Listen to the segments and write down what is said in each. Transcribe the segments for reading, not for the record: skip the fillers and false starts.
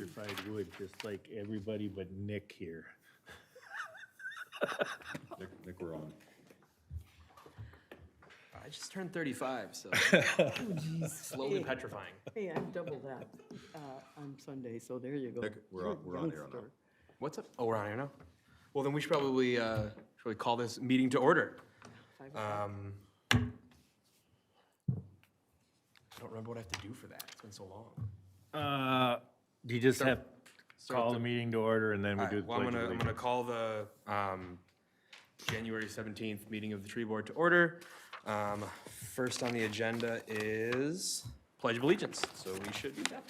Fried wood, just like everybody but Nick here. Nick, we're on. I just turned 35, so slowly petrifying. Hey, I'm double that on Sunday, so there you go. Nick, we're on air now. What's up? Oh, we're on here now? Well, then we should probably call this meeting to order. I don't remember what I have to do for that. It's been so long. You just have to Start call with the meeting to order and then we All do right, the well, pledge of I'm allegiance. gonna call the January 17th meeting of the tree board to order. First on the agenda is Pledge of Allegiance, so we should do that.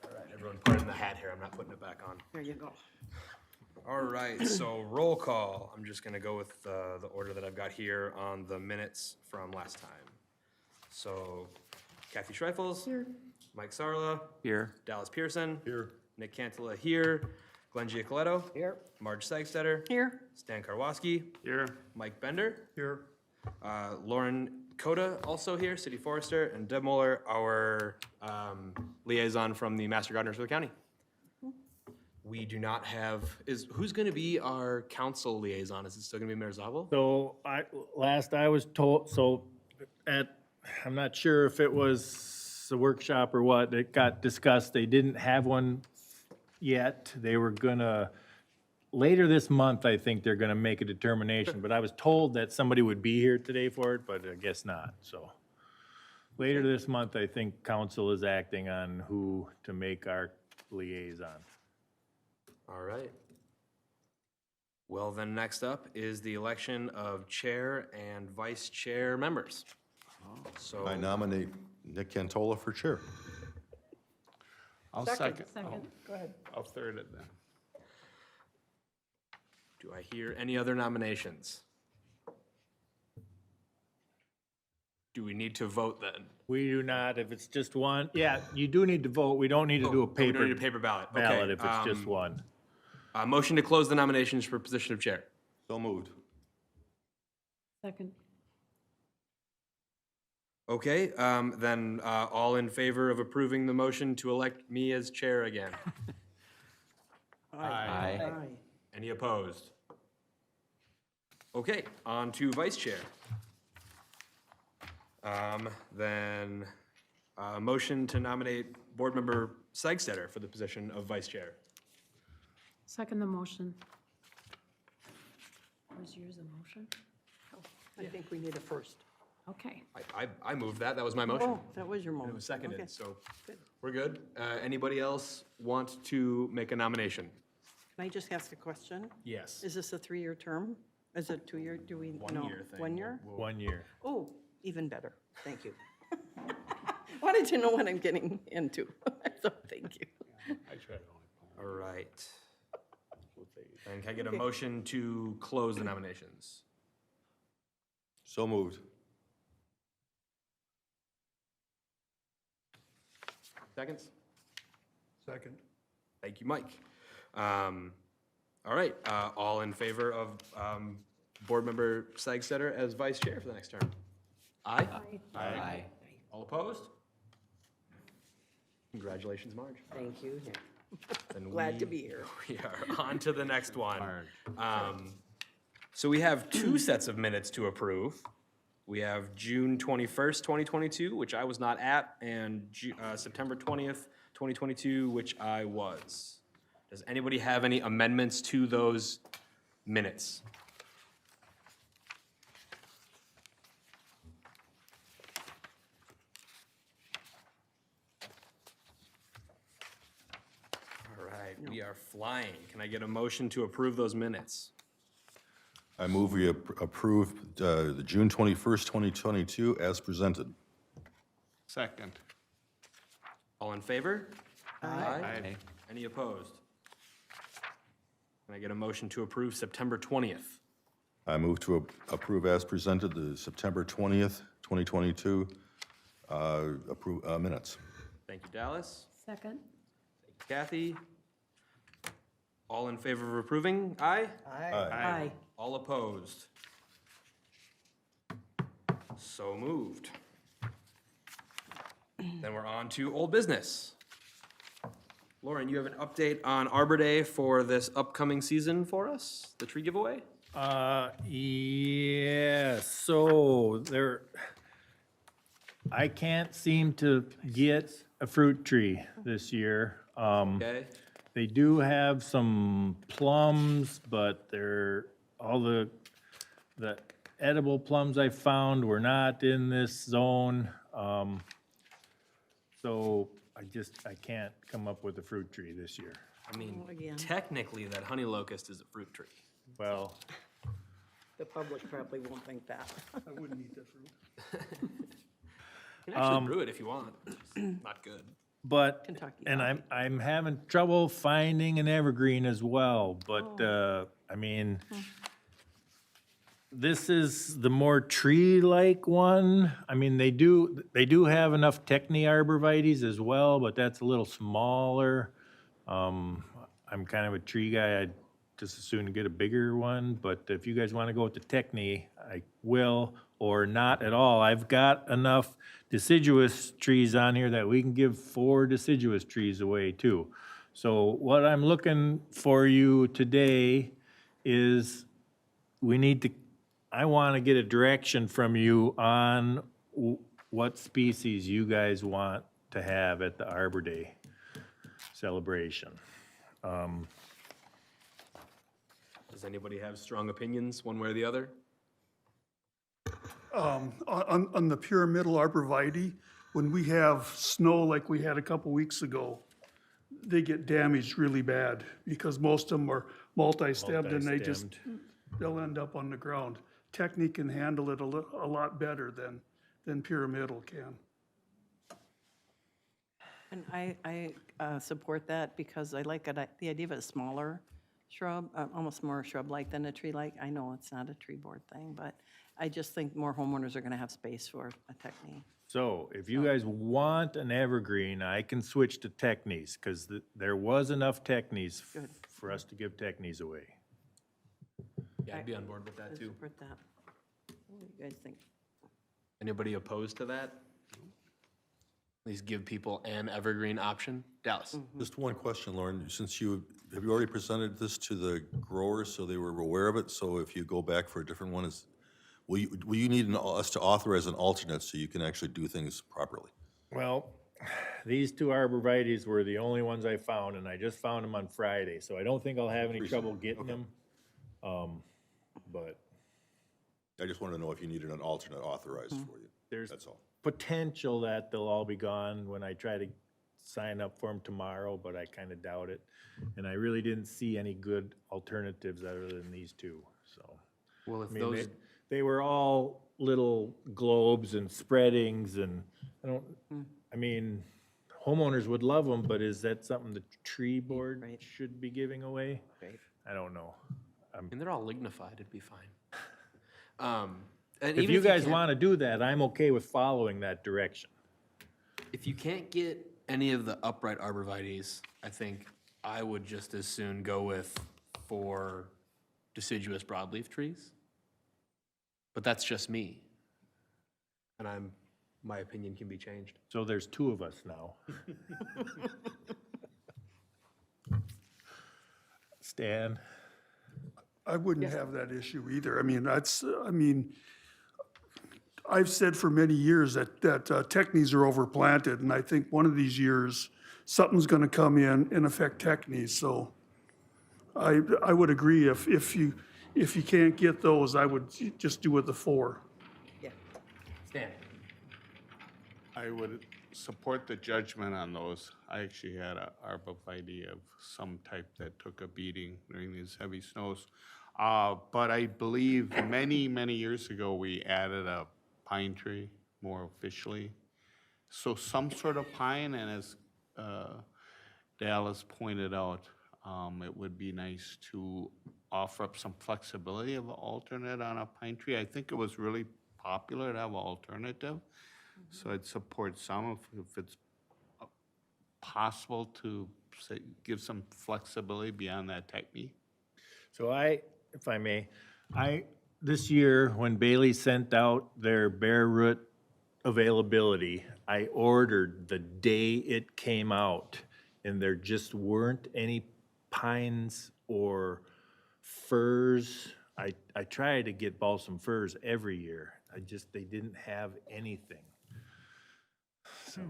All right, everyone put it in the hat here, I'm not putting it back on. There you go. All right, so roll call. I'm just gonna go with the order that I've got here on the minutes from last time. So Kathy Schreifels. Here. Mike Sarla. Here. Dallas Pearson. Here. Nick Cantala here. Glenn Giacoletto. Here. Marge Seistetter. Here. Stan Karwoski. Here. Mike Bender. Here. Lauren Coda also here, City Forester, and Deb Mueller, our liaison from the Master Gardeners for the county. We do not have, who's gonna be our council liaison? Is it still gonna be Mayor Zabel? So last I was told, I'm not sure if it was a workshop or what, it got discussed, they didn't have one yet. They were gonna, later this month, I think they're gonna make a determination, but I was told that somebody would be here today for it, but I guess not, so. Later this month, I think council is acting on who to make our liaison. All right. Well, then next up is the election of chair and vice chair members. So, I nominate Nick Cantola for chair. I'll second. Go ahead. I'll third it then. do I hear any other nominations? Do we need to vote then? We do not, if it's just one, yeah, you do need to vote, we don't need to do a Oh, we don't paper need a paper ballot. Okay, ballot if it's just one. Motion to close the nominations for position of chair. So moved. Second. Okay, then all in favor of approving the motion to elect me as chair again? Aye. Any opposed? Okay, on to vice chair. Then motion to nominate board member Seistetter for the position of vice chair. Second the motion. Was yours a motion? I think we need a first. Okay. I moved that, that was my motion. Oh, that was your And motion. it was seconded, Okay. so Good. we're good. Anybody else want to make a nomination? Can I just ask a question? Yes. Is this a 3-year term? Is it 2-year? Do we know? 1 year thing. 1 year? 1 year. Oh, even better. Thank you. Wanted to know what I'm getting into. So thank you. I tried All right. And can I get a motion to close the nominations? So moved. Seconds? Second. Thank you, Mike. All right, all in favor of board member Seistetter as vice chair for the next term? Aye? Aye. All opposed? Congratulations, Marge. Thank you. Then Glad to we- be here. We are on to the next one. Marge. So we have two sets of minutes to approve. We have June 21st, 2022, which I was not at, and September 20th, 2022, which I was. Does anybody have any amendments to those minutes? All right, we are flying. Can I get a motion to approve those minutes? I move we approve the June 21st, 2022 as presented. Second. All in favor? Aye. Any opposed? Can I get a motion to approve September 20th? I move to approve as presented the September 20th, 2022 Approve, minutes. Thank you, Dallas. Second? Kathy? All in favor of approving? Aye? Aye. All opposed? So moved. Then we're on to old business. Lauren, you have an update on Arbor Day for this upcoming season for us, the tree giveaway? Yeah, so I can't seem to get a fruit tree this year. Okay, They do have some plums, but all the edible plums I found were not in this zone. So I can't come up with a fruit tree this year. I mean, again. technically, that honey locust is a fruit tree. Well, The public probably won't think that. You can actually brew it if you want, it's not good. but, Kentucky and coffee. I'm having trouble finding an evergreen as well, but, I mean, this is the more tree-like one. I mean, they do have enough Techni arborvitaes as well, but that's a little smaller. I'm kind of a tree guy, I'd just as soon get a bigger one, but if you guys want to go with the Techni, I will, or not at all. I've got enough deciduous trees on here that we can give 4 deciduous trees away too. So what I'm looking for you today is I want to get a direction from you on what species you guys want to have at the Arbor Day celebration. Does anybody have strong opinions, one way or the other? On the pyramidal arborvitae, when we have snow like we had a couple weeks ago, they get damaged really bad because most of them are multi-stemmed and they'll end up on the ground. Technique can handle it a lot better than pyramidal can. And I support that because I like the idea of a smaller shrub, almost more shrub-like than a tree-like. I know it's not a tree board thing, but I just think more homeowners are gonna have space for a Techni. So if you guys want an evergreen, I can switch to Technis, because there was enough Technis Good. for us to give Technis away. Yeah, I'd be on board with I that too. support that. What do you guys think? Anybody opposed to that? At least give people an evergreen option. Dallas? Just one question, Lauren, since have you already presented this to the growers so they were aware of it? So if you go back for a different one, will you need us to authorize an alternate so you can actually do things properly? Well, these 2 arborvitaes were the only ones I found, and I just found them on Friday, so I don't think I'll have any trouble getting them. But I just wanted to know if you needed an alternate authorized for you. there's That's all. potential that they'll all be gone when I try to sign up for them tomorrow, but I kind of doubt it. And I really didn't see any good alternatives other than these 2, so. Well, if I mean, those, they were all little globes and spreadings, and I mean, homeowners would love them, but is that something the tree board Right. should be giving away? Right. I don't know. and they're all lignified, it'd be fine. And If even you guys can't- want to do that, I'm okay with following that direction. If you can't get any of the upright arborvitaes, I think I would just as soon go with 4 deciduous broadleaf trees. But that's just me. And my opinion can be changed. So there's 2 of us now. Stan? I wouldn't have that issue either. I mean, I've said for many years that Technis are overplanted, and I think one of these years, something's gonna come in and affect Technis, so I would agree, if you can't get those, I would just do with the 4. Yeah. Stan? I would support the judgment on those. I actually had a arborvitae of some type that took a beating during these heavy snows. But I believe many, many years ago, we added a pine tree more officially. So some sort of pine, and as Dallas pointed out, it would be nice to offer up some flexibility of an alternate on a pine tree. I think it was really popular to have an alternative. So I'd support some if it's possible to say, give some flexibility beyond that technique. So if I may, this year, when Bailey sent out their bare root availability, I ordered the day it came out, and there just weren't any pines or firs. I try to get balsam firs every year. They didn't have anything. So,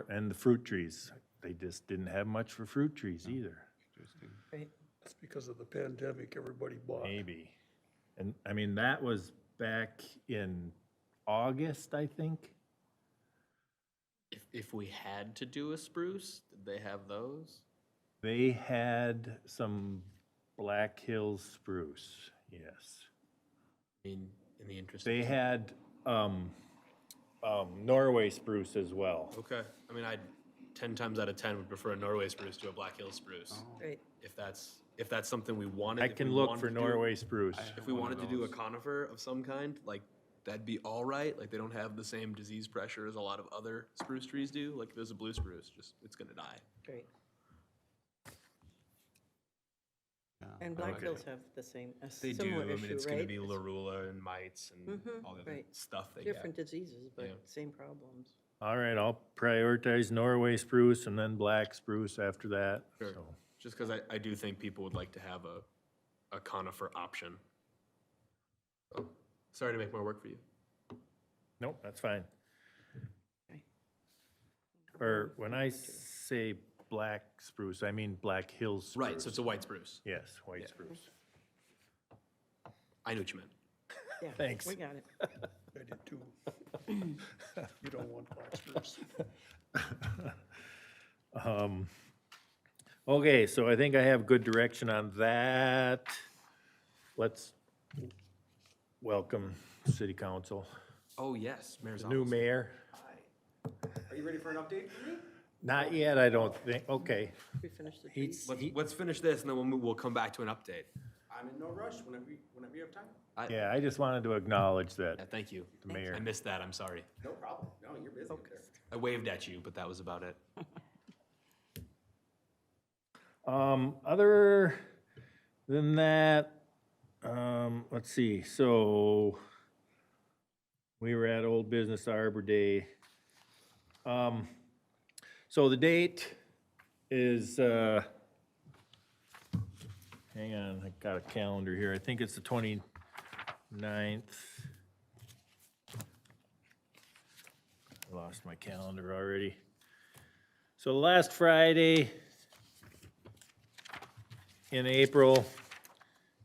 and the fruit trees, they just didn't have much for fruit trees either, Right. That's because of the pandemic, everybody bought. maybe. And, I mean, that was back in August, I think. If we had to do a spruce, did they have those? They had some Black Hills spruce, yes. I mean, in the interest. They had, Norway spruce as well. Okay, I mean, 10 times out of 10 would prefer a Norway spruce to a Black Hills spruce. Right. If that's something we wanted. I if can we look wanted for to do- Norway spruce. If we wanted to do a conifer of some kind, like, that'd be all right. Like, they don't have the same disease pressure as a lot of other spruce trees do. Like, if there's a blue spruce, it's gonna die. Great. Yeah, And I Black like Hills it. have the same, a They do, similar I mean, issue, it's gonna right? be larula and mites and all the other right. stuff they get. Different diseases, but Yeah. same problems. All right, I'll prioritize Norway spruce and then black spruce after that, Sure. so. Just because I do think people would like to have a conifer option. So, sorry to make more work for you. Nope, that's fine. Okay. Or when I say black spruce, I mean Black Hills spruce. Right, so it's a white spruce. Yes, white Yeah. spruce. I knew what you meant. Yeah, Thanks. we got it. I did too. You don't want black spruce. Okay, so I think I have good direction on that. Let's welcome city council, Oh, yes, Mayor's new office. mayor. Are you ready for an update from me? Not yet, I don't think, okay. We finished the He's, trees. Let's finish this and then we'll come back to an update. I'm in no rush, whenever you have time. yeah, I just wanted to acknowledge Yeah, that, thank you. the mayor. I missed that, I'm sorry. No problem. No, you're busy up there. I waved at you, but that was about it. Other than that, let's see, so we were at Old Business Arbor Day. So the date is, hang on, I got a calendar here, I think it's the 29th. I lost my calendar already. So last Friday in April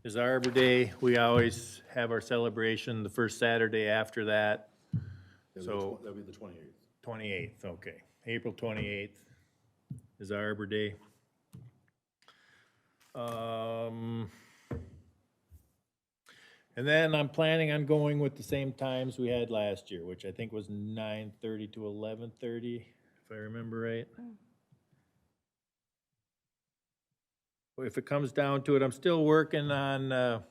is Arbor Day. We always have our celebration the first Saturday after that. So, That'll be the 28th. 28th, okay. April 28th is Arbor Day. And then I'm planning on going with the same times we had last year, which I think was 9:30 to 11:30, if I remember right. If it comes down to it, I'm still working on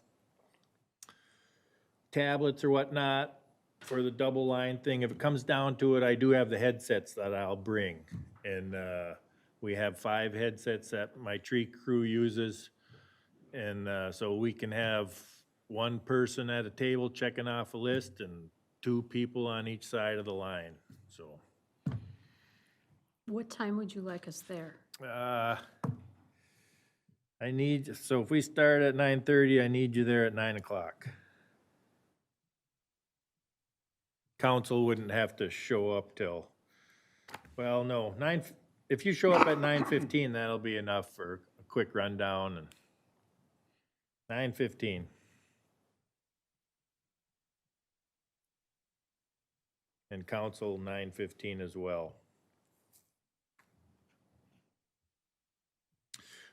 tablets or whatnot for the double line thing. If it comes down to it, I do have the headsets that I'll bring. And we have 5 headsets that my tree crew uses. And so we can have one person at a table checking off a list and 2 people on each side of the line, so. What time would you like us there? So if we start at 9:30, I need you there at 9 o'clock. Council wouldn't have to show up till, well, no, if you show up at 9:15, that'll be enough for a quick rundown and 9:15. And council 9:15 as well.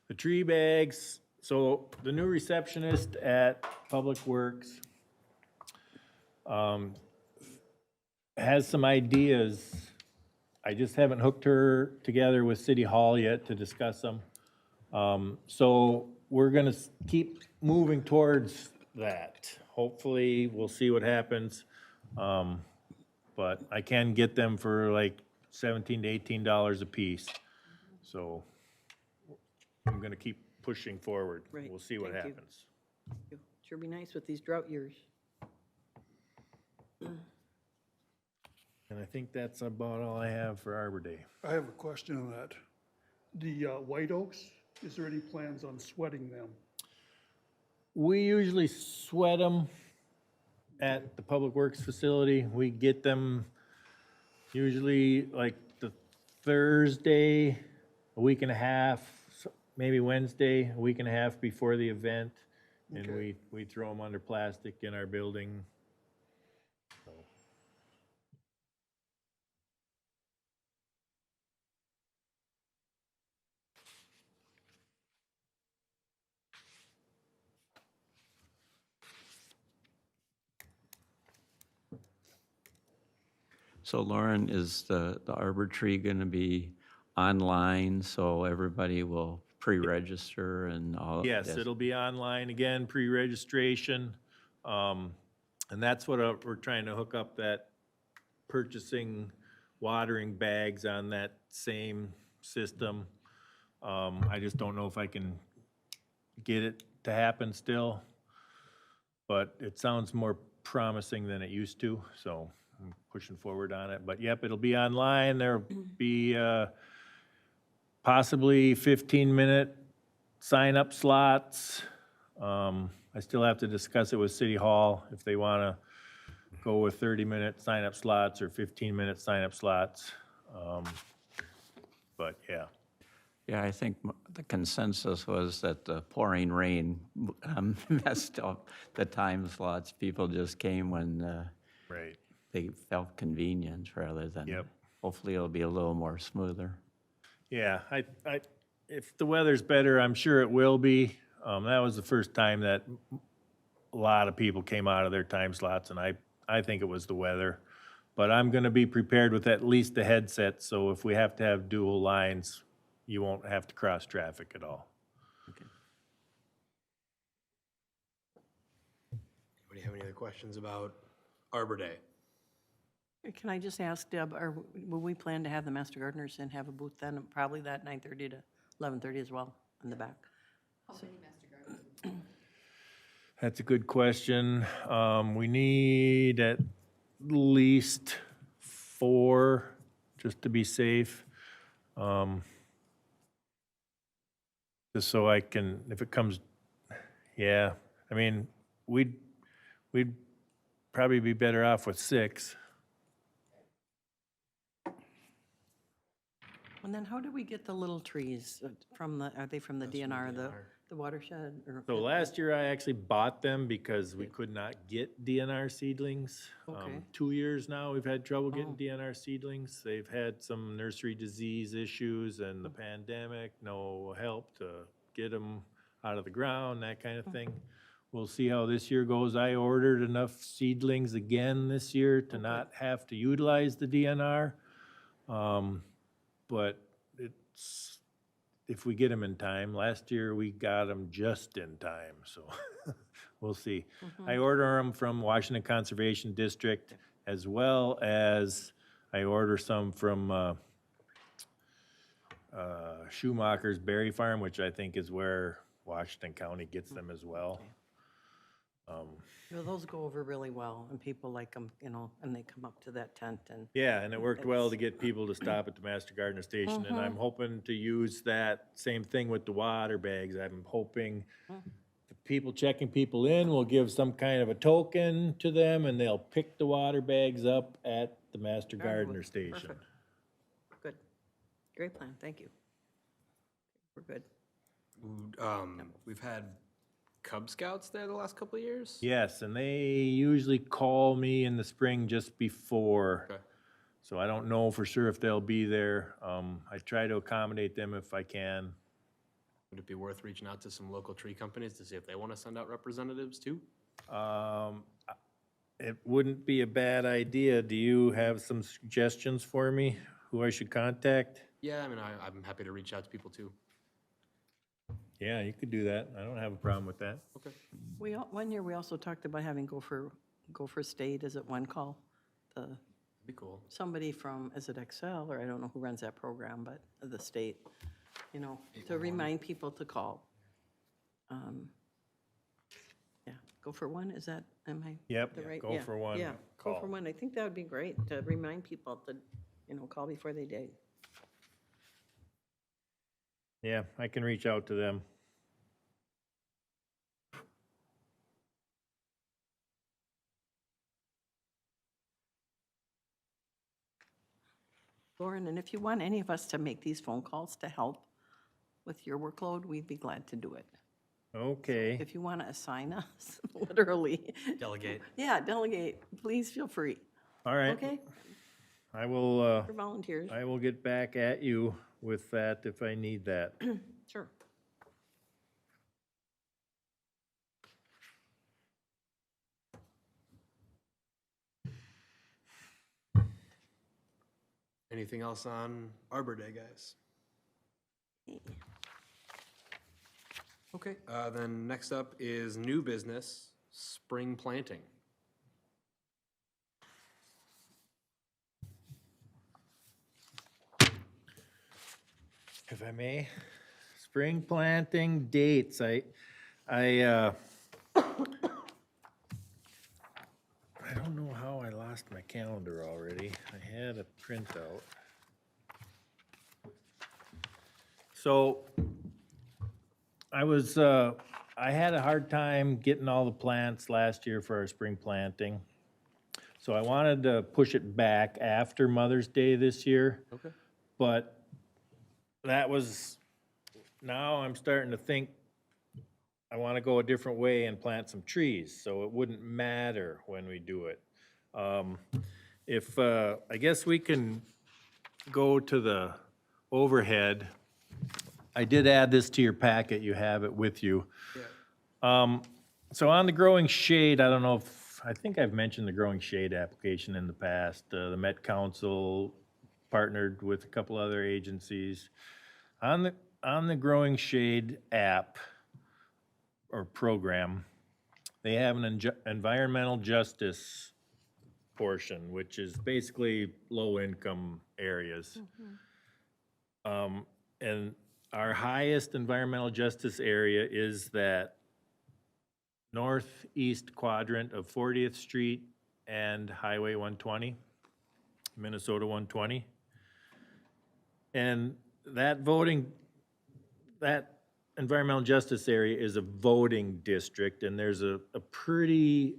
The tree bags, so the new receptionist at Public Works has some ideas. I just haven't hooked her together with City Hall yet to discuss them. So we're gonna keep moving towards that. Hopefully, we'll see what happens. but I can get them for like $17 to $18 a piece. So I'm gonna keep pushing forward. Right. We'll see what Thank you. happens. Sure be nice with these drought years. And I think that's about all I have for Arbor Day. I have a question on that. The white oaks, is there any plans on sweating them? We usually sweat them at the Public Works facility. We get them usually like the Thursday, a week and a half, maybe Wednesday, a week and a half before the event. And we throw them under plastic in our building. So, So Lauren, is the Arbor Tree going to be online so everybody will pre-register and all? yes, it'll be online again, pre-registration. And that's what we're trying to hook up, that purchasing watering bags on that same system. I just don't know if I can get it to happen still, but it sounds more promising than it used to, so I'm pushing forward on it. But yep, it'll be online. There'll be possibly 15-minute sign-up slots. I still have to discuss it with City Hall if they want to go with 30-minute sign-up slots or 15-minute sign-up slots. But yeah. Yeah, I think the consensus was that the pouring rain messed up the time slots. People just came when Right. they felt convenient rather than. Yep. Hopefully it'll be a little more smoother. Yeah, if the weather's better, I'm sure it will be. That was the first time that a lot of people came out of their time slots, and I think it was the weather. But I'm gonna be prepared with at least the headset, so if we have to have dual lines, you won't have to cross traffic at all. Anybody have any other questions about Arbor Day? Can I just ask, Deb, will we plan to have the Master Gardeners and have a booth then, probably that 9:30 to 11:30 as well, in the back? That's a good question. We need at least 4, just to be safe. Just so I can, if it comes, yeah, I mean, we'd probably be better off with 6. And then how do we get the little trees from the, are they from the DNR, the watershed? Or So last year I actually bought them because we could not get DNR seedlings. Okay. 2 years now, we've had trouble getting DNR seedlings. They've had some nursery disease issues and the pandemic, no help to get them out of the ground, that kind of thing. We'll see how this year goes. I ordered enough seedlings again this year to not have to utilize the DNR. But it's, if we get them in time, last year we got them just in time, so we'll see. I order them from Washington Conservation District, as well as I order some from Schumacher's Berry Farm, which I think is where Washington County gets them as well. Well, those go over really well, and people like them, you know, and they come up to that tent and. Yeah, and it worked well to get people to stop at the Master Gardener Station, and I'm hoping to use that same thing with the water bags. I'm hoping the people checking people in will give some kind of a token to them, and they'll pick the water bags up at the Master Gardener Station. Perfect. Good. Great plan, thank you. We're good. We've had Cub Scouts there the last couple of years? Yes, and they usually call me in the spring just before. Okay. So I don't know for sure if they'll be there. I try to accommodate them if I can. Would it be worth reaching out to some local tree companies to see if they want to send out representatives too? It wouldn't be a bad idea. Do you have some suggestions for me, who I should contact? Yeah, I mean, I'm happy to reach out to people too. Yeah, you could do that. I don't have a problem with that. Okay. One year, we also talked about having Gopher State, is it one call? The Be cool. somebody from, is it Excel, or I don't know who runs that program, but the state, you know, to remind people to call. Yeah, go for one, is that, am I? Yep, the right? go Yeah, for one, Yeah, go for call. one. I think that would be great, to remind people to, you know, call before they dig. Yeah, I can reach out to them. Lauren, and if you want any of us to make these phone calls to help with your workload, we'd be glad to do it. Okay, If you want to assign us, literally. Delegate. Yeah, delegate, please feel free, all right. okay? I will, For volunteers, I will get back at you with that if I need that. sure. Anything else on Arbor Day, guys? Okay, then next up is new business, spring planting. If I may, spring planting dates, I don't know how I lost my calendar already. I had a printout. So, I had a hard time getting all the plants last year for our spring planting. So I wanted to push it back after Mother's Day this year. Okay. But that was, now I'm starting to think I want to go a different way and plant some trees, so it wouldn't matter when we do it. I guess we can go to the overhead. I did add this to your packet, you have it with you. So on the growing shade, I don't know if, I think I've mentioned the growing shade application in the past. The Met Council partnered with a couple other agencies. On the growing shade app or program, they have an environmental justice portion, which is basically low-income areas. And our highest environmental justice area is that northeast quadrant of 40th Street and Highway 120, Minnesota 120. And that environmental justice area is a voting district, and there's a pretty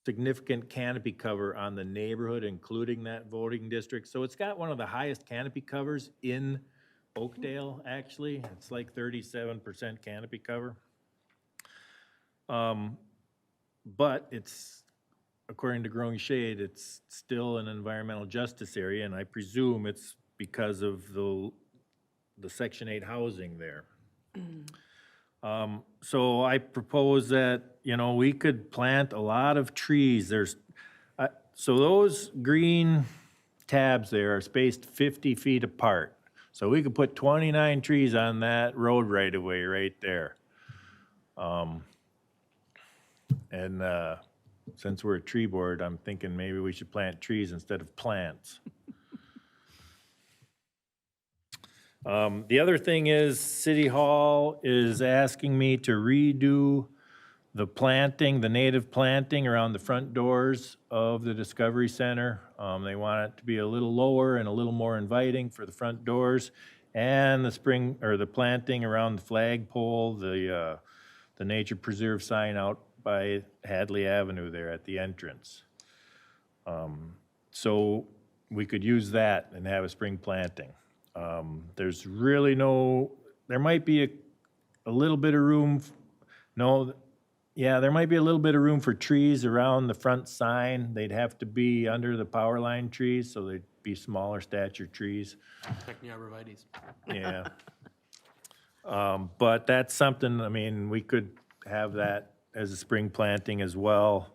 significant canopy cover on the neighborhood, including that voting district. So it's got one of the highest canopy covers in Oakdale, actually. It's like 37% canopy cover. But it's, according to Growing Shade, it's still an environmental justice area, and I presume it's because of the Section 8 housing there. So I propose that, you know, we could plant a lot of trees. So those green tabs there are spaced 50 feet apart. So we could put 29 trees on that road right away, right there. And since we're a tree board, I'm thinking maybe we should plant trees instead of plants. The other thing is, City Hall is asking me to redo the planting, the native planting around the front doors of the Discovery Center. They want it to be a little lower and a little more inviting for the front doors. And the planting around the flagpole, the nature preserve sign out by Hadley Avenue there at the entrance. So we could use that and have a spring planting. There's really there might be a little bit of room, there might be a little bit of room for trees around the front sign. They'd have to be under the power line trees, so they'd be smaller stature trees. Protecting arborvitaes. Yeah. But that's something, I mean, we could have that as a spring planting as well.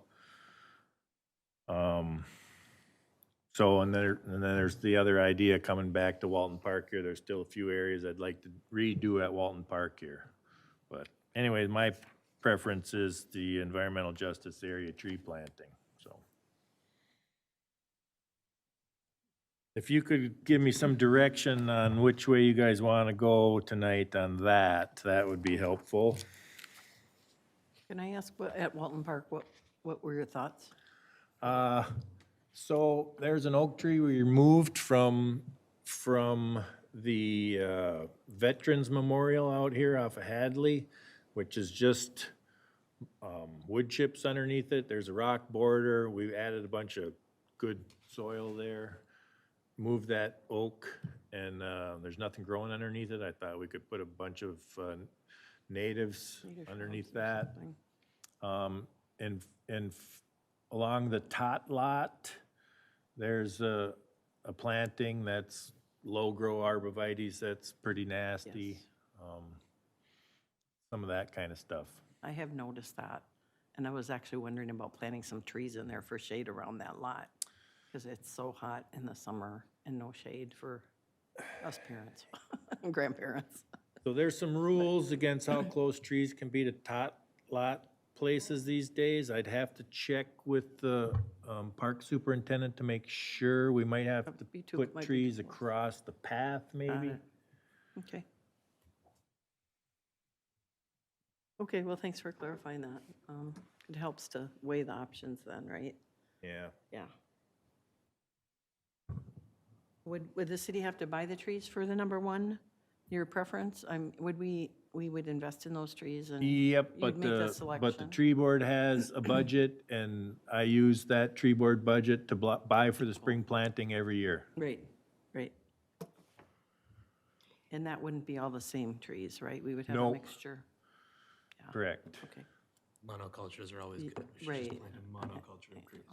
And then there's the other idea coming back to Walton Park here. There's still a few areas I'd like to redo at Walton Park here. But anyway, my preference is the environmental justice area tree planting, so. If you could give me some direction on which way you guys want to go tonight on that, that would be helpful. Can I ask, at Walton Park, what were your thoughts? So there's an oak tree we removed from the Veterans Memorial out here off of Hadley, which is just wood chips underneath it. There's a rock border. We've added a bunch of good soil there. Moved that oak, and there's nothing growing underneath it. I thought we could put a bunch of natives underneath that. And along the tot lot, there's a planting that's low-grow arborvitae that's pretty nasty. Some of that kind of stuff. I have noticed that, and I was actually wondering about planting some trees in there for shade around that lot, because it's so hot in the summer and no shade for us parents and grandparents. So there's some rules against how close trees can be to tot lot places these days. I'd have to check with the park superintendent to make sure. We might have to Might be too put trees close. across the path, maybe. Okay. Okay, well, thanks for clarifying that. It helps to weigh the options then, right? Yeah. Yeah. Would the city have to buy the trees for the number one, your preference? Would we would invest in those trees and Yep, you'd but make that the selection? tree board has a budget, and I use that tree board budget to buy for the spring planting every year. Right, right. And that wouldn't be all the same trees, right? We would have a Nope. mixture. Correct. Okay. Monocultures are always good. We should Right. just plant a monoculture of trees.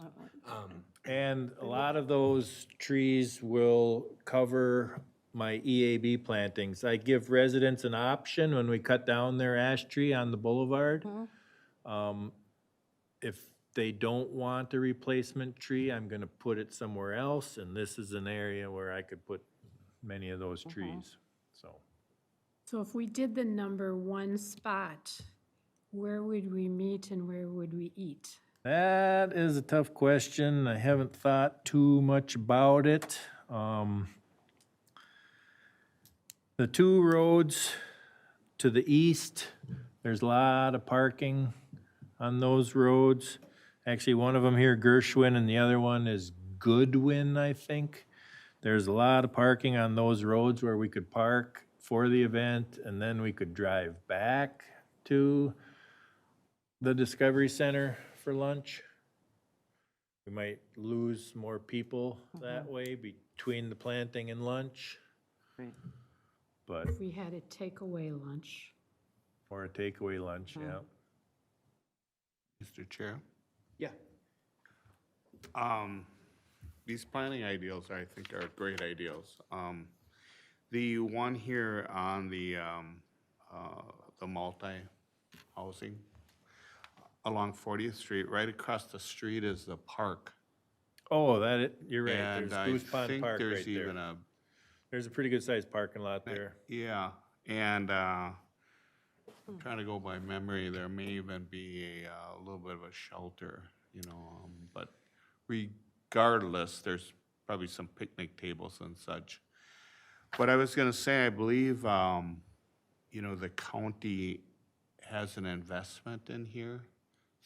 And a lot of those trees will cover my EAB plantings. I give residents an option when we cut down their ash tree on the boulevard. If they don't want a replacement tree, I'm gonna put it somewhere else, and this is an area where I could put many of those trees, so. So if we did the number one spot, where would we meet and where would we eat? That is a tough question. I haven't thought too much about it. The two roads to the east, there's a lot of parking on those roads. Actually, one of them here, Gershwin, and the other one is Goodwin, I think. There's a lot of parking on those roads where we could park for the event, and then we could drive back to the Discovery Center for lunch. We might lose more people that way between the planting and lunch, Right. but, If we had a takeaway lunch, or a takeaway lunch, yeah. Mr. Chair? Yeah. These planning ideals, I think, are great ideals. The one here on the multi-housing along 40th Street, right across the street is the park. Oh, you're right, And there's I Goose Pond think Park there's right even there. a, There's a pretty good sized parking lot there. yeah, and I'm trying to go by memory, there may even be a little bit of a shelter, but regardless, there's probably some picnic tables and such. But I was gonna say, I believe, the county has an investment in here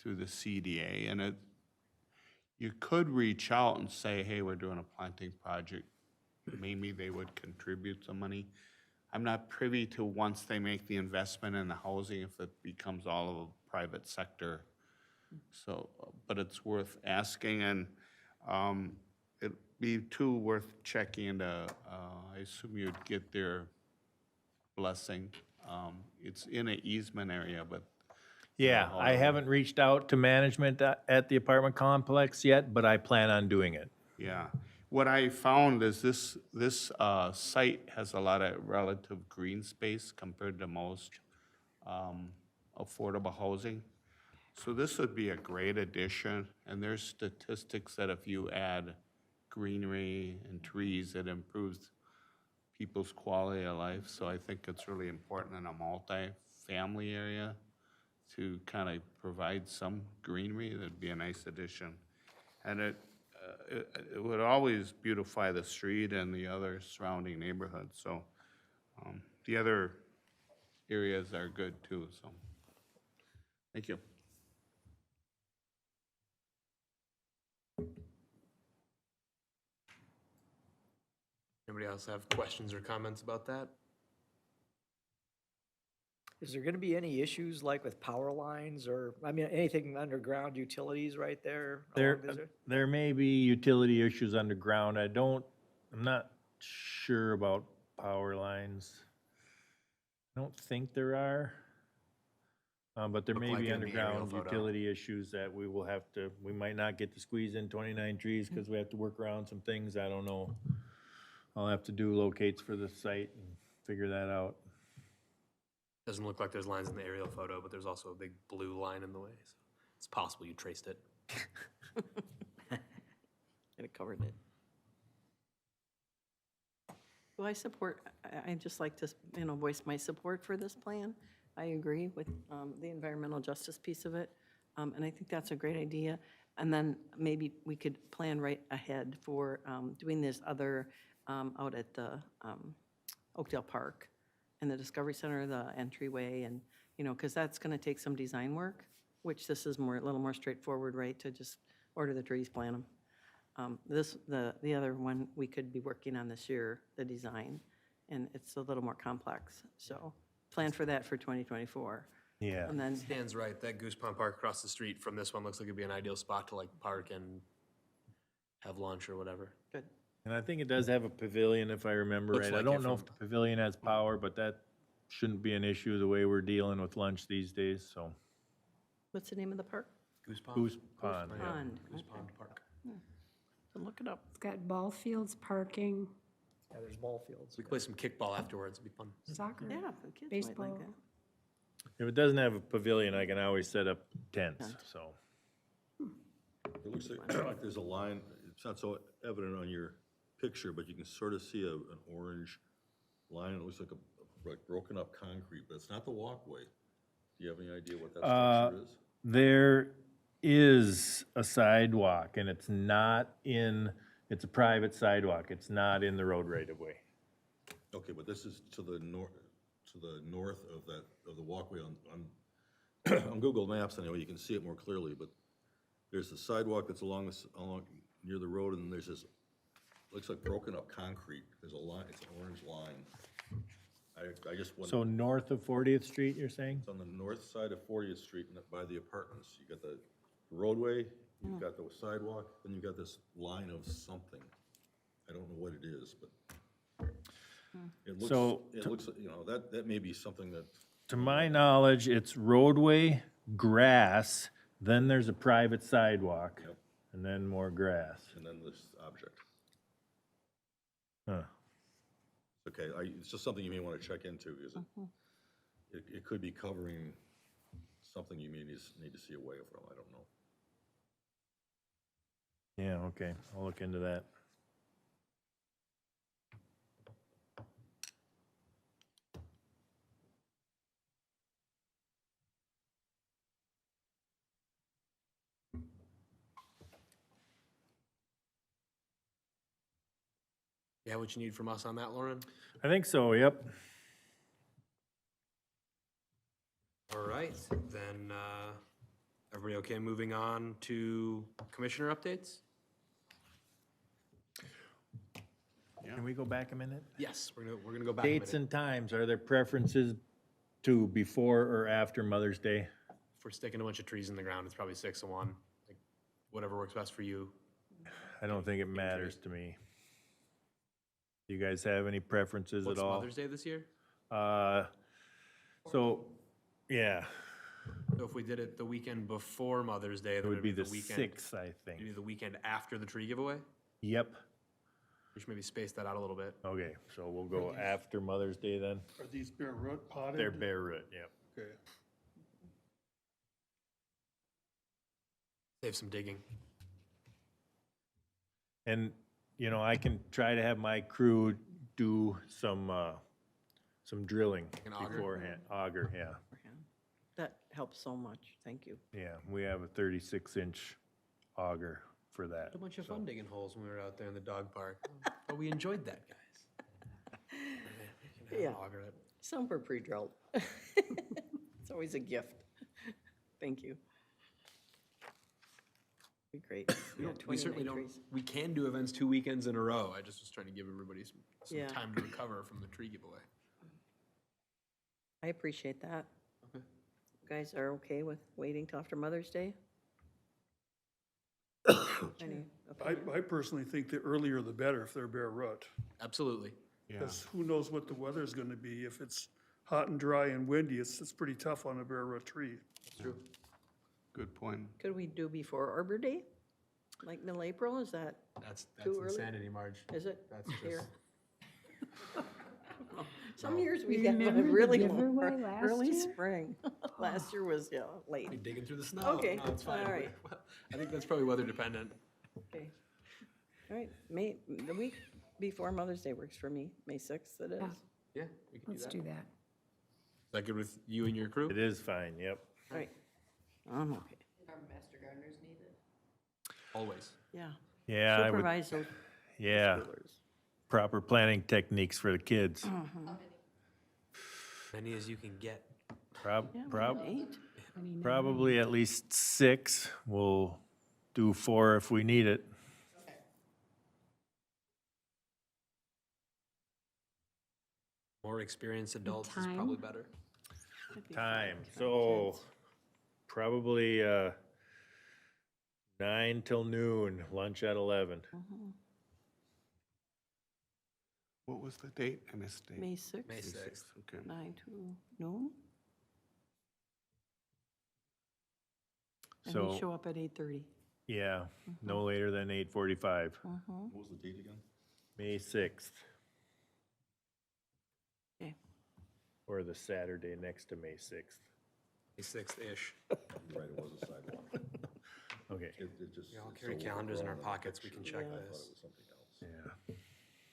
through the CDA, and you could reach out and say, hey, we're doing a planting project. Maybe they would contribute some money. I'm not privy to, once they make the investment in the housing, if it becomes all of a private sector. So, but it's worth asking, and it'd be too worth checking into, I assume you'd get their blessing. It's in an easement area, but. Yeah, I haven't reached out to management at the apartment complex yet, but I plan on doing it. Yeah. What I found is this site has a lot of relative green space compared to most affordable housing. So this would be a great addition, and there's statistics that if you add greenery and trees, it improves people's quality of life. So I think it's really important in a multi-family area to kind of provide some greenery. That'd be a nice addition. And it would always beautify the street and the other surrounding neighborhoods, so the other areas are good too, so. Thank you. Anybody else have questions or comments about that? Is there gonna be any issues like with power lines or, I mean, anything underground utilities right there? along this area? There may be utility issues underground. I'm not sure about power lines. I don't think there are. But there Look may like be it in the aerial underground photo. utility issues that we might not get to squeeze in 29 trees because we have to work around some things. I don't know. I'll have to do locates for the site and figure that out. Doesn't look like there's lines in the aerial photo, but there's also a big blue line in the way, so it's possible you traced it. And it covered it. Well, I'd just like to, voice my support for this plan. I agree with the environmental justice piece of it, and I think that's a great idea. And then maybe we could plan right ahead for doing this other out at the Oakdale Park and the Discovery Center, the entryway, and, because that's going to take some design work, which this is a little more straightforward, right, to just order the trees, plant them. The other one, we could be working on this year, the design, and it's a little more complex. So plan for that for 2024. Yeah. And then, Stan's right, that Goose Pond Park across the street from this one looks like it'd be an ideal spot to like park and have lunch or whatever. good. And I think it does have a pavilion, if I remember Looks right. I like don't it know from- if the pavilion has power, but that shouldn't be an issue the way we're dealing with lunch these days, so. What's the name of the park? Goose Pond? Goose Pond, yeah. Pond. Goose Pond Park. So look it up. It's got ball fields, parking, Yeah, there's ball fields. We could play some kickball afterwards, it'd be fun. soccer. Yeah, the kids might Baseball. like that. If it doesn't have a pavilion, I can always set up tents, so. It looks like there's a line, it's not so evident on your picture, but you can sort of see an orange line. It looks like like broken up concrete, but it's not the walkway. Do you have any idea what that structure is? There is a sidewalk, and it's a private sidewalk. It's not in the road right of way. Okay, but this is to the north of the walkway on on Google Maps anyway, you can see it more clearly, but there's a sidewalk that's along near the road, and there's this, looks like broken up concrete. There's a line, it's an orange line. I just wonder. So north of 40th Street, you're saying? It's on the north side of 40th Street and by the apartments. You got the roadway, you've got the sidewalk, then you've got this line of something. I don't know what it is, but So, it looks, that may be something that, To my knowledge, it's roadway, grass, then there's a private sidewalk, Yep. and then more grass. and then this object. Huh. Okay, it's just something you may want to check into, because it could be covering something you may need to see away from, I don't know. Yeah, okay, I'll look into that. Yeah, what you need from us on that, Lauren? I think so, yep. All right, then, everybody okay moving on to commissioner updates? Can we go back a minute? Yes, we're gonna go back a Dates minute. and times, are there preferences to before or after Mother's Day? If we're sticking a bunch of trees in the ground, it's probably 6 of 1. Like, whatever works best for you. I don't think it matters to me. Do you guys have any preferences at What's all? Mother's Day this year? So, yeah, So if we did it the weekend before Mother's Day, it then would be the weekend. 6th, I think. Maybe the weekend after the tree giveaway? Yep, We should maybe space that out a little bit. okay, so we'll go after Mother's Day then? Are these bare root potted? They're bare root, yep. Okay. Save some digging. And, I can try to have my crew do some drilling An auger? beforehand. Auger, yeah. That helps so much, thank you. Yeah, we have a 36-inch auger for that. A bunch of fun digging holes when we were out there in the dog park. But we enjoyed that, guys. Yeah. Auger it. Some were pre-drilled. It's always a gift. Thank you. Be great. We Yeah, don't, we certainly 29 don't, trees. we can do events 2 weekends in a row. I just was trying to give everybody some Yeah. time to recover from the tree giveaway. I appreciate that. Okay. You guys are okay with waiting till after Mother's Day? Any opinion? I personally think the earlier the better if they're bare root. Absolutely. Yeah. Because who knows what the weather's gonna be. If it's hot and dry and windy, it's pretty tough on a bare root tree. True. Good point. Could we do before Arbor Day? Like middle April, is that, That's Too early? insanity, Marge. is it? That's Here. just, Some years we You have a remember the really giveaway long, last early year? spring. Last year was, yeah, late. be digging through the snow. Okay, No, it's fine. all right. I think that's probably weather dependent. Okay. All right, the week before Mother's Day works for me, May 6th it is. Yeah. Yeah, we can do Let's that. do Is that. that good with you and your crew? It is fine, yep. All right, I'm okay, Always. yeah. Yeah, I would, Supervise those yeah, schoolers. proper planning techniques for the kids. Many as you can get. Yeah, we had 8. 29. Probably at least 6. We'll do 4 if we need it. More experienced adults is time? probably better. Could be Time, fun, so kids. probably 9 till noon, lunch at 11. What was the date? I missed the date. May 6th. May 6th. Okay. 9 to noon. And So- we show up at 8:30. Yeah, no later than 8:45. What was the date again? May 6th, Okay. or the Saturday next to May 6th. May 6th-ish. You're right, it was a sidewalk. Okay, It just. We all it's carry so calendars in our overall that I pockets. We can picture- check I thought this. it was something else.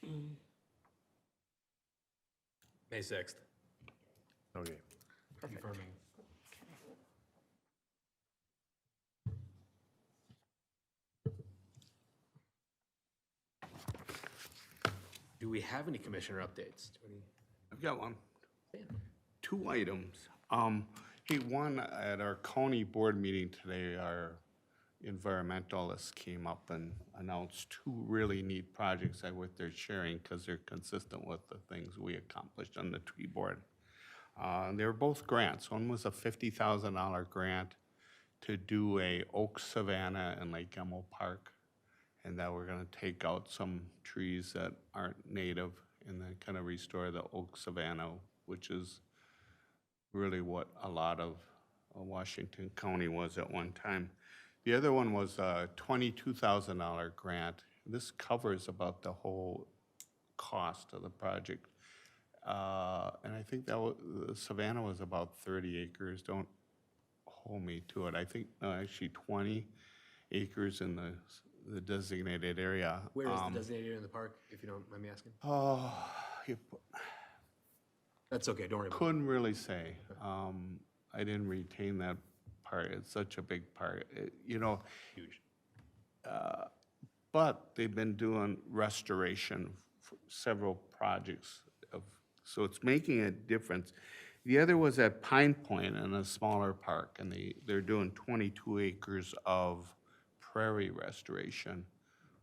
yeah, May 6th. okay. Confirming. Do we have any commissioner updates? Do any- I've got one. 2 items. Hey, one, at our county board meeting today, our environmentalists came up and announced 2 really neat projects that what they're sharing because they're consistent with the things we accomplished on the tree board. They were both grants. One was a $50,000 grant to do a oak savanna in Lake Emo Park. And that we're gonna take out some trees that aren't native and then kind of restore the oak savanna, which is really what a lot of Washington County was at one time. The other one was a $22,000 grant. This covers about the whole cost of the project. And I think that Savannah was about 30 acres. Don't hold me to it. I think, no, actually 20 acres in the designated area. Where is the designated area in the park, if you don't mind me asking? Oh, you That's okay, don't worry about it. couldn't really say. I didn't retain that part. It's such a big part. You know, Huge. but they've been doing restoration for several projects of, so it's making a difference. The other was at Pine Point in a smaller park, and they're doing 22 acres of prairie restoration,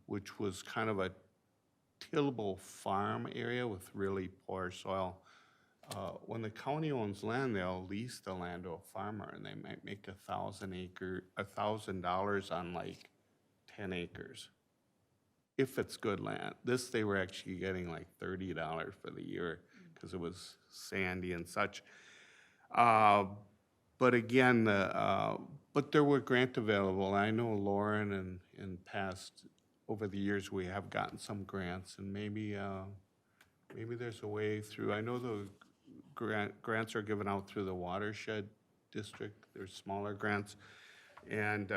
which was kind of a tillable farm area with really poor soil. When the county owns land, they'll lease the land to a farmer, and they might make $1,000 on like 10 acres. If it's good land. This, they were actually getting like $30 for the year, because it was sandy and such. But again, but there were grant available. I know Lauren and in past, over the years, we have gotten some grants, and maybe there's a way through. I know the grants are given out through the watershed district. There's smaller grants. And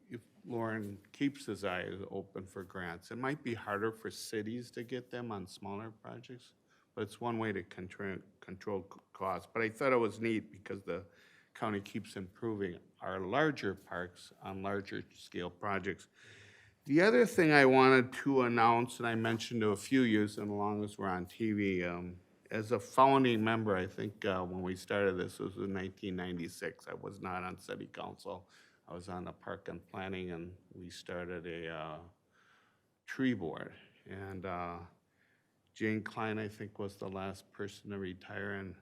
if Lauren keeps his eyes open for grants, it might be harder for cities to get them on smaller projects, but it's one way to control costs. But I thought it was neat because the county keeps improving our larger parks on larger scale projects. The other thing I wanted to announce, and I mentioned to a few years, and as long as we're on TV, as a founding member, I think when we started this was in 1996. I was not on city council. I was on the park and planning, and we started a tree board. And Jane Klein, I think, was the last person to retire, and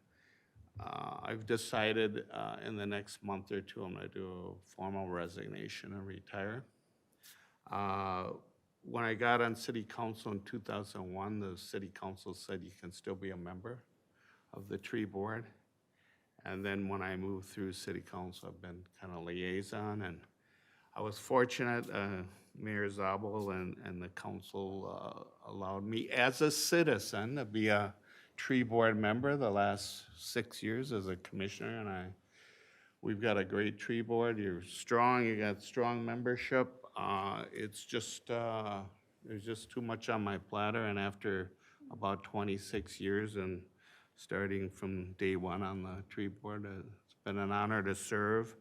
I've decided in the next month or two, I'm gonna do a formal resignation and retire. When I got on city council in 2001, the city council said you can still be a member of the tree board. And then when I moved through city council, I've been kind of liaison, and I was fortunate, Mayor Zabel and the council allowed me as a citizen to be a tree board member the last 6 years as a commissioner, and we've got a great tree board. You're strong, you got strong membership. It's just, there's just too much on my platter, and after about 26 years and starting from day one on the tree board, it's been an honor to serve.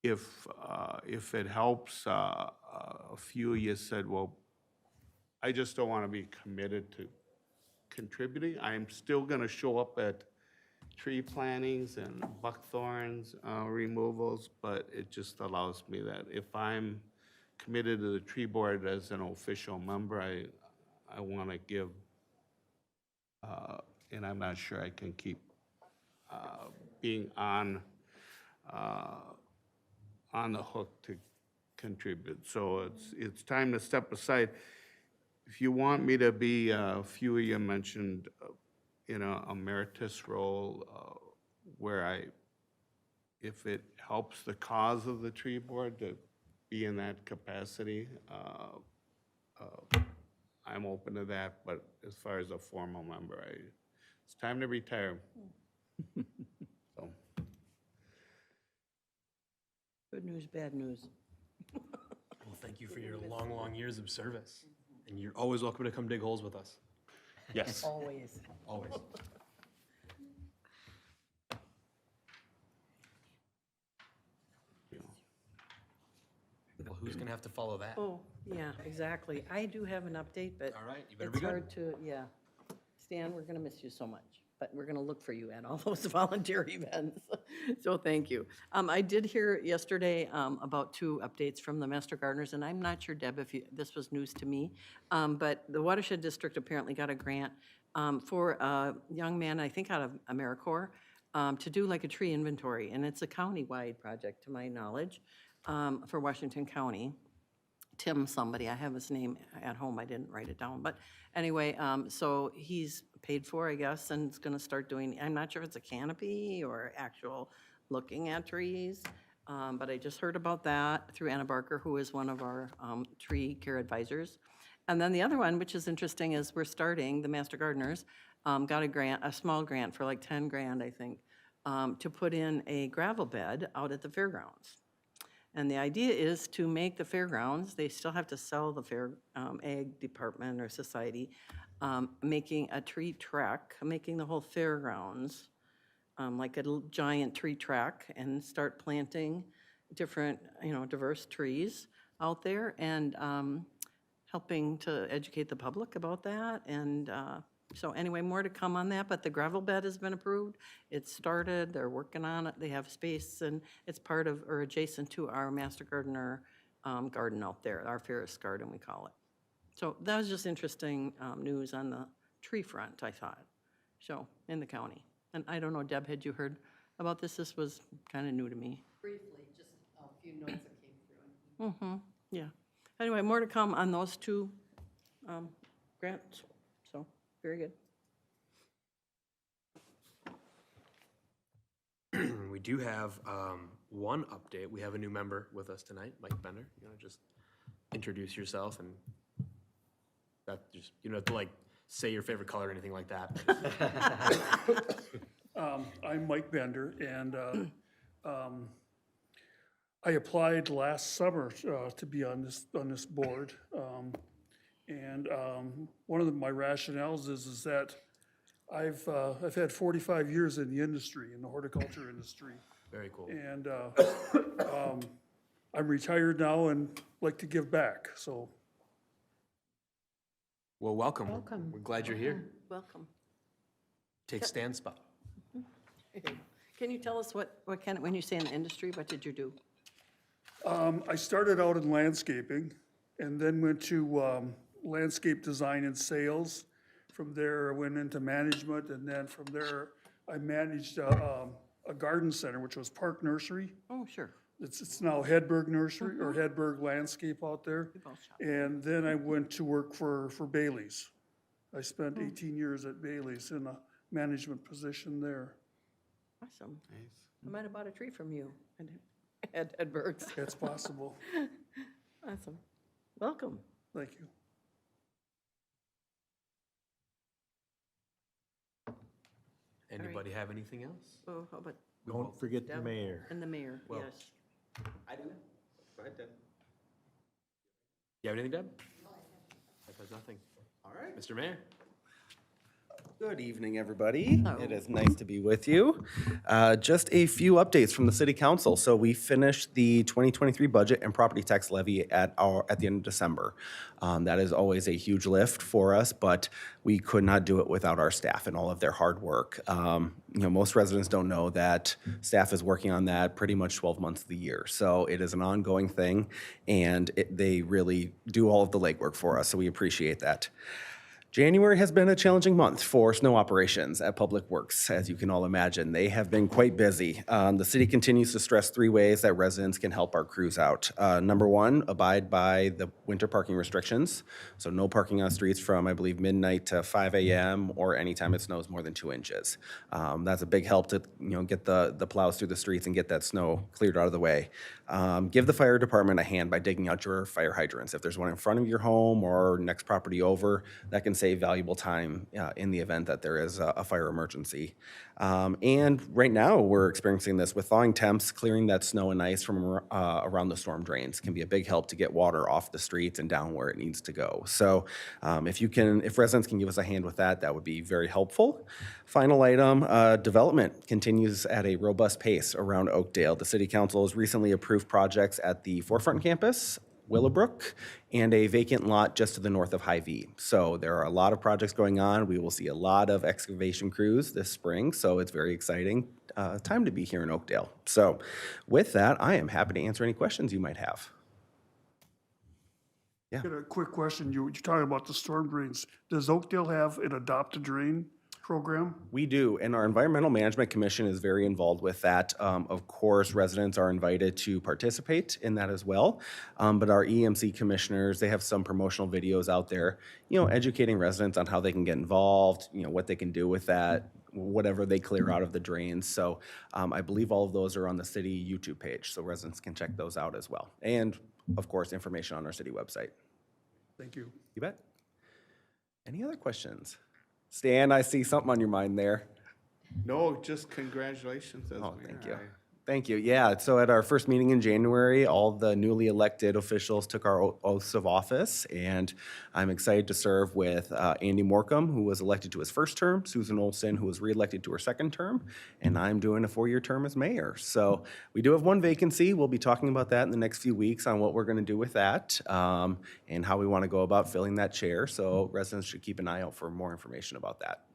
If it helps, a few of you said, well, I just don't want to be committed to contributing. I'm still going to show up at tree plantings and buckthorns removals, but it just allows me that if I'm committed to the tree board as an official member, I want to give, and I'm not sure I can keep being on the hook to contribute. So it's time to step aside. If you want me to be, a few of you mentioned, in a emeritus role where if it helps the cause of the tree board to be in that capacity, I'm open to that, but as far as a formal member, it's time to retire. So. Good news, bad news. Well, thank you for your long, long years of service. And you're always welcome to come dig holes with us. Yes. Always. Always. Well, who's going to have to follow that? Oh, yeah, exactly. I do have an update, but All right, you better it's be good. hard to, yeah. Stan, we're gonna miss you so much, but we're gonna look for you at all those volunteer events. So thank you. I did hear yesterday about 2 updates from the Master Gardeners, and I'm not sure, Deb, if this was news to me, but the Watershed District apparently got a grant for a young man, I think out of AmeriCorps, to do like a tree inventory, and it's a county-wide project, to my knowledge, for Washington County. Tim somebody, I have his name at home, I didn't write it down, but anyway, so he's paid for, I guess, and it's gonna start doing, I'm not sure if it's a canopy or actual looking at trees, but I just heard about that through Anna Barker, who is one of our tree care advisors. And then the other one, which is interesting, is we're starting, the Master Gardeners got a grant, a small grant for like 10 grand, I think, to put in a gravel bed out at the fairgrounds. And the idea is to make the fairgrounds, they still have to sell the fair ag department or society, making a tree track, making the whole fairgrounds like a giant tree track, and start planting different, diverse trees out there, and helping to educate the public about that. And so anyway, more to come on that, but the gravel bed has been approved. It's started, they're working on it, they have space, and it's part of, or adjacent to our Master Gardener garden out there, our Ferris Garden, we call it. So that was just interesting news on the tree front, I thought, so, in the county. And I don't know, Deb, had you heard about this? This was kind of new to me. Briefly, just a few notes that came through. Mm-hmm, yeah. Anyway, more to come on those 2 grants, so, very good. We do have one update. We have a new member with us tonight, Mike Bender. You want to just introduce yourself, and that just, you don't have to like say your favorite color or anything like that. I'm Mike Bender, and I applied last summer to be on this board. And one of my rationales is that I've had 45 years in the industry, in the horticulture industry. Very cool. And I'm retired now and like to give back, so. Well, welcome. Welcome. We're glad you're here. Welcome. Take Stan's spot. Can you tell us what kind of, when you say in the industry, what did you do? I started out in landscaping and then went to landscape design and sales. From there, I went into management, and then from there, I managed a garden center, which was Park Nursery. Oh, sure. It's now Hedberg Nursery, or Hedberg Landscape out there. And then I went to work for Bailey's. I spent 18 years at Bailey's in a management position there. Awesome. I might have bought a tree from you at Edberg's. That's possible. Awesome. Welcome. Thank you. Anybody have anything else? Oh, how about, Don't forget the mayor. and the mayor, Well- yes. I do. Go ahead, Deb. You have anything, Deb? Deb has nothing. All right. Mr. Mayor? Good evening, everybody. Hello. It is nice to be with you. Just a few updates from the City Council. So we finished the 2023 budget and property tax levy at the end of December. That is always a huge lift for us, but we could not do it without our staff and all of their hard work. Most residents don't know that staff is working on that pretty much 12 months of the year. So it is an ongoing thing, and they really do all of the legwork for us, so we appreciate that. January has been a challenging month for snow operations at Public Works, as you can all imagine. They have been quite busy. The city continues to stress 3 ways that residents can help our crews out. Number 1, abide by the winter parking restrictions. So no parking on streets from, I believe, midnight to 5 a.m. or anytime it snows more than 2 inches. That's a big help to get the plows through the streets and get that snow cleared out of the way. Give the fire department a hand by digging out your fire hydrants. If there's one in front of your home or next property over, that can save valuable time in the event that there is a fire emergency. And right now, we're experiencing this with thawing temps. Clearing that snow and ice from around the storm drains can be a big help to get water off the streets and down where it needs to go. So if residents can give us a hand with that, that would be very helpful. Final item, development continues at a robust pace around Oakdale. The City Council has recently approved projects at the Forefront Campus, Willowbrook, and a vacant lot just to the north of Hy-Vee. So there are a lot of projects going on. We will see a lot of excavation crews this spring, so it's very exciting time to be here in Oakdale. So with that, I am happy to answer any questions you might have. Yeah. Got a quick question. You're talking about the storm drains. Does Oakdale have an adopt a drain program? We do, and our Environmental Management Commission is very involved with that. Of course, residents are invited to participate in that as well. But our EMC commissioners, they have some promotional videos out there, educating residents on how they can get involved, what they can do with that, whatever they clear out of the drains. So I believe all of those are on the city YouTube page, so residents can check those out as well. And of course, information on our city website. Thank you. You bet. Any other questions? Stan, I see something on your mind there. No, just congratulations as Oh, mayor. thank you. Thank you. Yeah, so at our first meeting in January, all the newly elected officials took our oaths of office, and I'm excited to serve with Andy Morcom, who was elected to his first term, Susan Olson, who was reelected to her second term, and I'm doing a 4-year term as mayor. So we do have one vacancy. We'll be talking about that in the next few weeks on what we're going to do with that and how we want to go about filling that chair. So residents should keep an eye out for more information about that.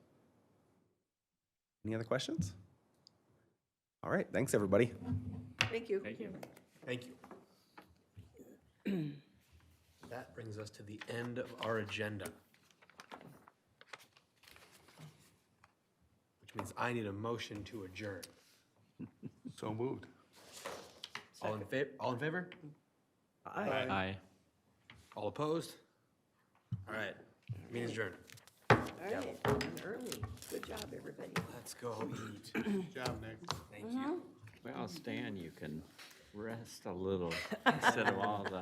Any other questions? All right, thanks, everybody. Thank you. Thank you. That brings us to the end of our agenda. Which means I need a motion to adjourn. So moved. All in favor? All in favor? Aye. All opposed? All right, meeting's adjourned. All right, early. Good job, everybody. Let's go eat. Good job, Nick. Thank you. Well, Stan, you can rest a little instead of all the